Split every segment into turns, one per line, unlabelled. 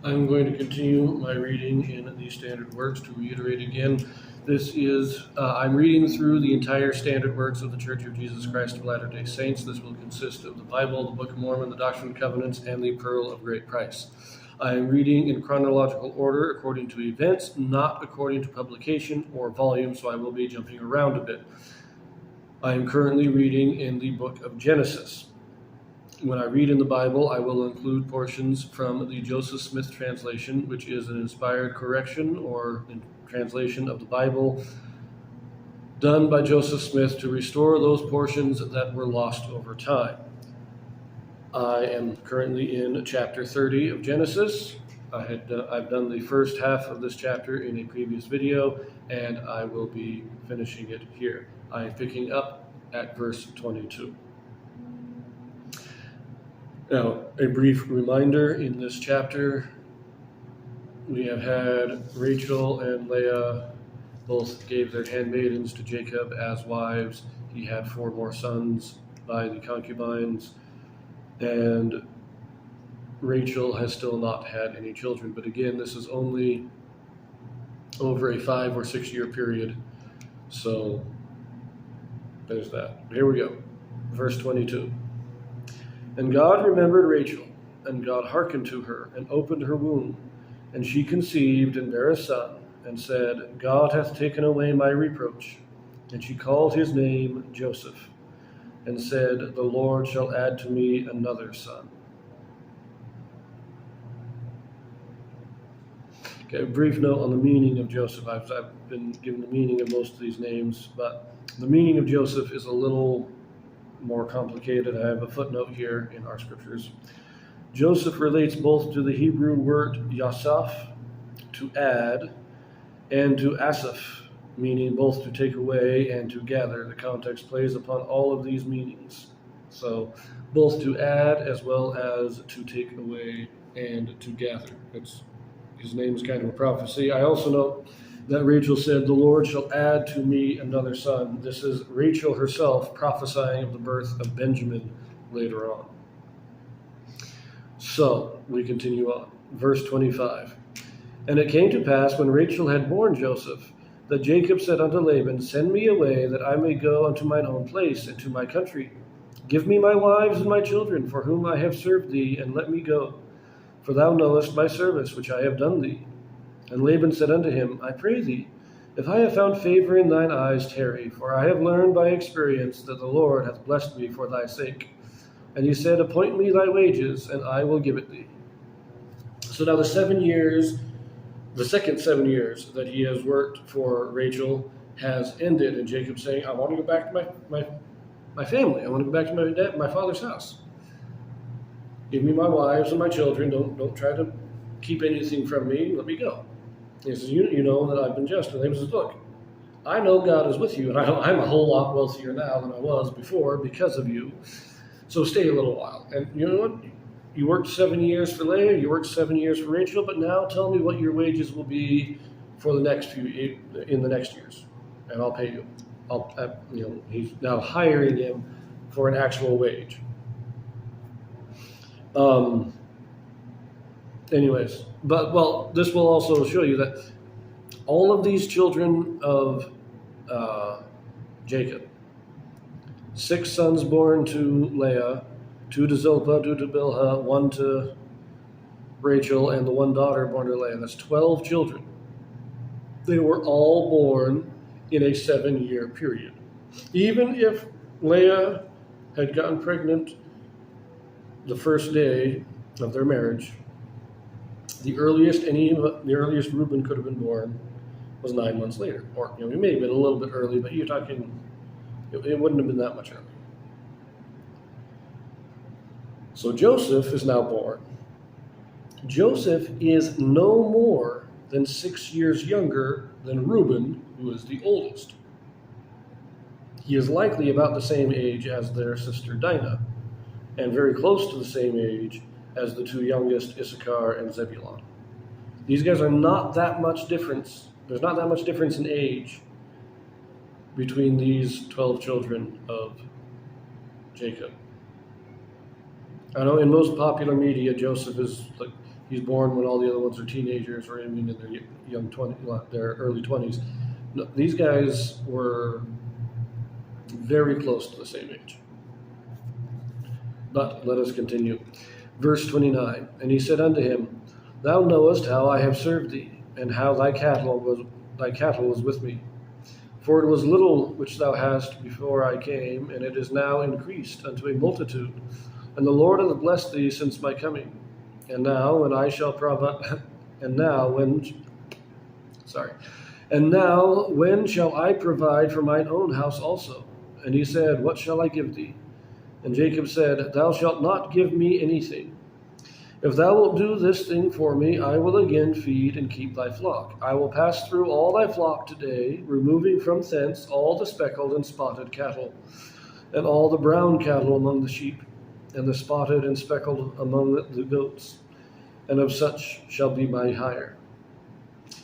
I'm going to continue my reading in the Standard Works. To reiterate again, I'm reading through the entire Standard Works of the Church of Jesus Christ of Latter-day Saints. This will consist of the Bible, the Book of Mormon, the Doctrine and Covenants, and the Pearl of Great Price. I am reading in chronological order according to events, not according to publication or volume, so I will be jumping around a bit. I am currently reading in the book of Genesis. When I read in the Bible, I will include portions from the Joseph Smith translation, which is an inspired correction or translation of the Bible done by Joseph Smith to restore those portions that were lost over time. I am currently in chapter 30 of Genesis. I've done the first half of this chapter in a previous video, and I will be finishing it here. I am picking up at verse 22. Now, a brief reminder in this chapter, we have had Rachel and Leah both gave their handmaidens to Jacob as wives. He had 4 more sons by the concubines, and Rachel has still not had any children. But again, this is only over a 5 or 6 year period. So there's that. Here we go. Verse 22. And God remembered Rachel, and God hearkened to her, and opened her womb. And she conceived, and bare a son, and said, God hath taken away my reproach. And she called his name Joseph, and said, The Lord shall add to me another son. Okay, a brief note on the meaning of Joseph. I've been given the meaning of most of these names, but the meaning of Joseph is a little more complicated. I have a footnote here in our scriptures. Joseph relates both to the Hebrew word yasaf, to add, and to asaph, meaning both to take away and to gather. The context plays upon all of these meanings. So both to add as well as to take away and to gather. His name is kind of a prophecy. I also note that Rachel said, The Lord shall add to me another son. This is Rachel herself prophesying of the birth of Benjamin later on. So, we continue on. Verse 25. And it came to pass, when Rachel had borne Joseph, that Jacob said unto Laban, Send me away, that I may go unto mine own place and to my country. Give me my wives and my children, for whom I have served thee, and let me go. For thou knowest my service, which I have done thee. And Laban said unto him, I pray thee, if I have found favor in thine eyes, tarry, for I have learned by experience that the Lord hath blessed me for thy sake. And he said, Appoint me thy wages, and I will give it thee. So now the second 7 years that he has worked for Rachel has ended, and Jacob's saying, I want to go back to my family. I want to go back to my father's house. Give me my wives and my children. Don't try to keep anything from me. Let me go. He says, you know that I've been just. And Laban says, look, I know God is with you, and I'm a whole lot wealthier now than I was before because of you. So stay a little while. And you know what? You worked 7 years for Leah, you worked 7 years for Rachel, but now tell me what your wages will be for the next in the next years, and I'll pay you. He's now hiring him for an actual wage. Anyways, this will also show you that all of these children of Jacob, 6 sons born to Leah, 2 to Zilpah, 2 to Bilhah, 1 to Rachel, and the 1 daughter born to Leah. That's 12 children. They were all born in a 7-year period. Even if Leah had gotten pregnant the first day of their marriage, the earliest Reuben could have been born was 9 months later. Or it may have been a little bit early, but you're talking, it wouldn't have been that much early. So Joseph is now born. Joseph is no more than 6 years younger than Reuben, who is the oldest. He is likely about the same age as their sister Dinah, and very close to the same age as the 2 youngest, Issachar and Zebulun. These guys are not that much difference. There's not that much difference in age between these 12 children of Jacob. I know in most popular media, Joseph is like he's born when all the other ones are teenagers or even in their early 20s. No, these guys were very close to the same age. But let us continue. Verse 29, and he said unto him, Thou knowest how I have served thee, and how thy cattle was with me. For it was little which thou hast before I came, and it is now increased unto a multitude. And the Lord hath blessed thee since my coming. And now when shall I provide for mine own house also? And he said, What shall I give thee? And Jacob said, Thou shalt not give me anything. If thou wilt do this thing for me, I will again feed and keep thy flock. I will pass through all thy flock today, removing from thence all the speckled and spotted cattle, and all the brown cattle among the sheep, and the spotted and speckled among the goats, and of such shall be my hire.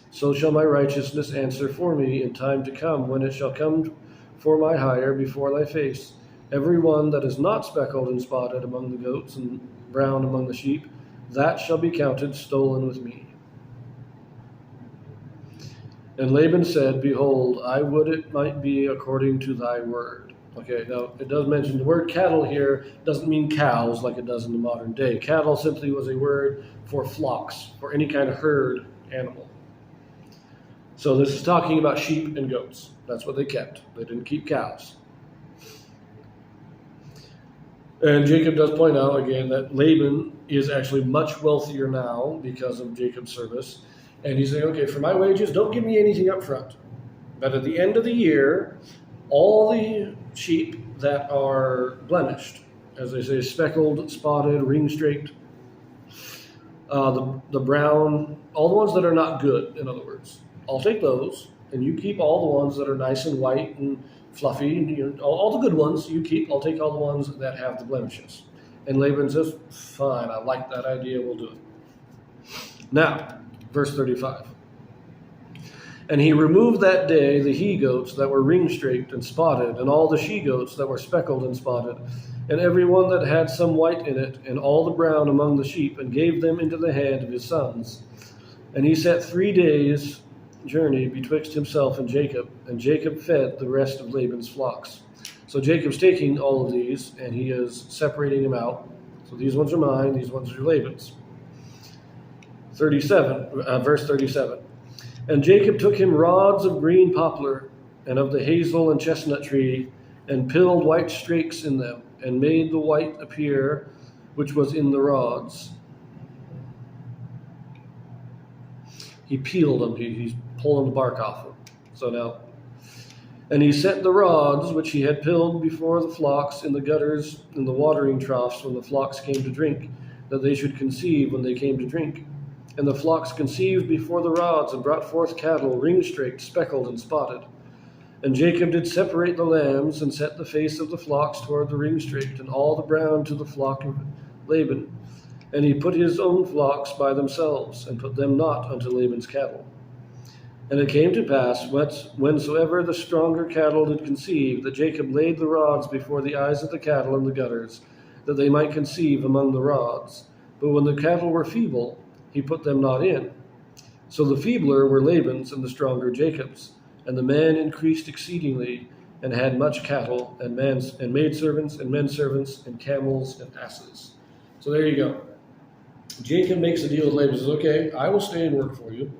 So shall my righteousness answer for me in time to come, when it shall come for my hire before thy face. Every one that is not speckled and spotted among the goats and brown among the sheep, that shall be counted stolen with me. And Laban said, Behold, I would it might be according to thy word. Okay, now it does mention the word cattle here doesn't mean cows like it does in the modern day. Cattle simply was a word for flocks, for any kind of herd animal. So this is talking about sheep and goats. That's what they kept. They didn't keep cows. And Jacob does point out again that Laban is actually much wealthier now because of Jacob's service. And he's saying, okay, for my wages, don't give me anything up front. But at the end of the year, all the sheep that are blemished, as they say, speckled, spotted, ring-streaked, the brown, all the ones that are not good, in other words, I'll take those, and you keep all the ones that are nice and white and fluffy, and all the good ones you keep. I'll take all the ones that have the blemishes. And Laban says, fine, I like that idea, we'll do it. Now, verse 35. And he removed that day the he-goats that were ring-streaked and spotted, and all the she-goats that were speckled and spotted, and every one that had some white in it, and all the brown among the sheep, and gave them into the hand of his sons. And he set 3 days' journey betwixt himself and Jacob fed the rest of Laban's flocks. So Jacob's taking all of these, and he is separating them out. So these ones are mine, these ones are Laban's. Verse 37. And Jacob took him rods of green poplar, and of the hazel and chestnut tree, and pilled white strakes in them, and made the white appear which was in the rods. He peeled them, he's pulling the bark off them. So now, and he set the rods which he had pilled before the flocks in the gutters and the watering troughs when the flocks came to drink, that they should conceive when they came to drink. And the flocks conceived before the rods, and brought forth cattle, ring-streaked, speckled, and spotted. And Jacob did separate the lambs, and set the face of the flocks toward the ring-streaked, and all the brown to the flock of Laban. And he put his own flocks by themselves, and put them not unto Laban's cattle. And it came to pass, whensoever the stronger cattle did conceive, that Jacob laid the rods before the eyes of the cattle in the gutters, that they might conceive among the rods. But when the cattle were feeble, he put them not in. So the feebler were Laban's, and the stronger Jacob's. And the man increased exceedingly, and had much cattle, and maidservants, and men servants, and camels, and asses. So there you go. Jacob makes a deal with Laban. Says, okay, I will stay and work for you,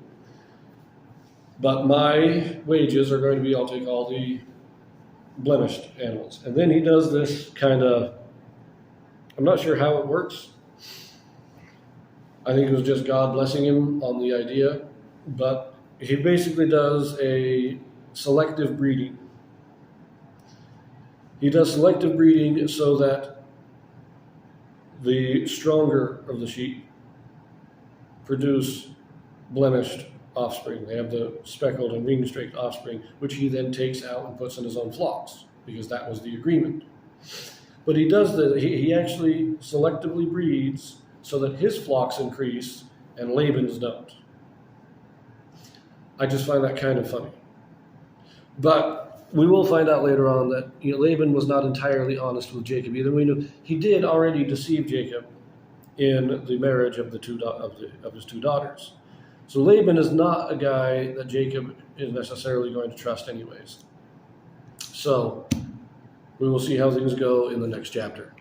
but my wages are going to be, I'll take all the blemished animals. And then he does this kind of, I'm not sure how it works. I think it was just God blessing him on the idea, but he basically does a selective breeding. He does selective breeding so that the stronger of the sheep produce blemished offspring. They have the speckled and ring-streaked offspring, which he then takes out and puts in his own flocks, because that was the agreement. But he does this, he actually selectively breeds so that his flocks increase and Laban's don't. I just find that kind of funny. But we will find out later on that Laban was not entirely honest with Jacob either. We know he did already deceive Jacob in the marriage of of his two daughters. So Laban is not a guy that Jacob is necessarily going to trust anyways. So we will see how things go in the next chapter.